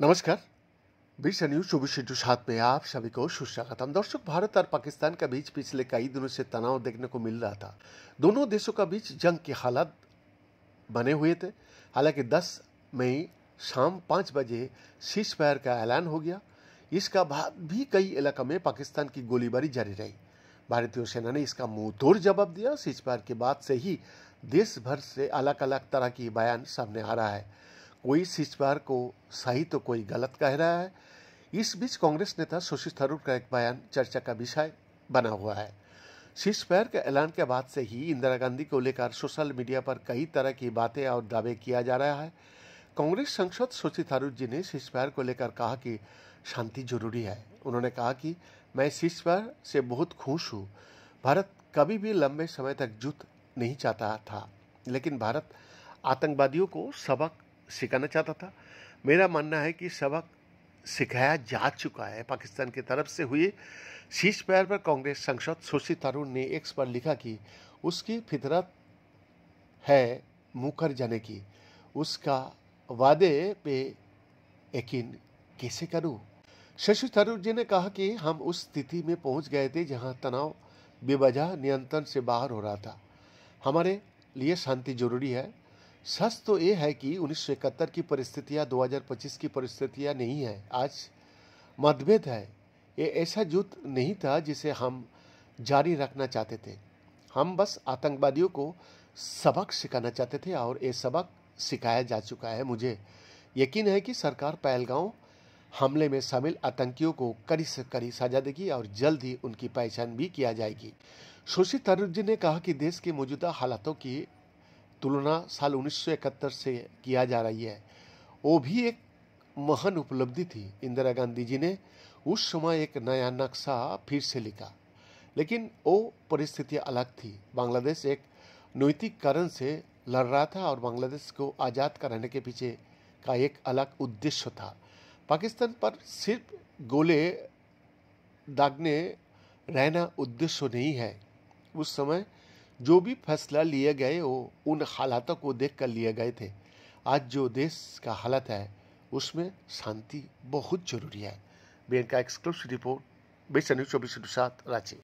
नमस्कार। विश्व न्यूज 24/7 में आप सभी को सुस्वागतम। दर्शक, भारत और पाकिस्तान के बीच पिछले कई दिनों से तनाव देखने को मिल रहा था। दोनों देशों के बीच जंग के हालात बने हुए थे। हालांकि 10 मई शाम 5 बजे सीज़फायर का ऐलान हो गया। इसका बाद भी कई इलाकों में पाकिस्तान की गोलीबारी जारी रही। भारतीय सेना ने इसका मुंहतोड़ जवाब दिया। सीज़फायर के बाद से ही देश भर से अलग अलग तरह की बयान सामने आ रहा है। कोई सीज़फायर को सही तो कोई गलत कह रहा है। इस बीच कांग्रेस नेता शशि थरूर का एक बयान चर्चा का विषय बना हुआ है। सीज़फायर के ऐलान के बाद से ही इंदिरा गांधी को लेकर सोशल मीडिया पर कई तरह की बातें और दावे किया जा रहा है। कांग्रेस सांसद शशि थरूर जी ने सीज़फायर को लेकर कहा कि शांति जरूरी है। उन्होंने कहा कि मैं सीज़फायर से बहुत खुश हूँ। भारत कभी भी लंबे समय तक युद्ध नहीं चाहता था, लेकिन भारत आतंकवादियों को सबक सिखाना चाहता था। मेरा मानना है कि सबक सिखाया जा चुका है। पाकिस्तान की तरफ से हुए सीज़फायर पर कांग्रेस सांसद शशि थरूर ने एक्स पर लिखा कि उसकी फितरत है मुकर जाने की, उसका वादे पे यकीन कैसे करूं। शशि थरूर जी ने कहा कि हम उस स्थिति में पहुंच गए थे जहां तनाव बेवजह नियंत्रण से बाहर हो रहा था। हमारे लिए शांति जरूरी है। सच तो ये है कि 1971 की परिस्थितियां 2025 की परिस्थितियां नहीं है। आज मतभेद है। ये ऐसा युद्ध नहीं था जिसे हम जारी रखना चाहते थे। हम बस आतंकवादियों को सबक सिखाना चाहते थे और ये सबक सिखाया जा चुका है। मुझे यकीन है कि सरकार पहलगांव हमले में शामिल आतंकियों को कड़ी से कड़ी सजा देगी और जल्द ही उनकी पहचान भी किया जाएगी। शशि थरूर जी ने कहा कि देश के मौजूदा हालातों की तुलना साल 1971 से किया जा रही है। वो भी एक महान उपलब्धि थी। इंदिरा गांधी जी ने उस समय एक नया नक्शा फिर से लिखा, लेकिन वो परिस्थितियां अलग थी। बांग्लादेश एक नैतिक कारण से लड़ रहा था और बांग्लादेश को आज़ाद कराने के पीछे का एक अलग उद्देश्य था। पाकिस्तान पर सिर्फ गोले दागने रहना उद्देश्य नहीं है। उस समय जो भी फैसला लिए गए वो उन हालातों को देखकर लिए गए थे। आज जो देश का हालत है उसमें शांति बहुत जरूरी है। बीएन का एक्सक्लूसिव रिपोर्ट, विश्व न्यूज 24/7 रांची।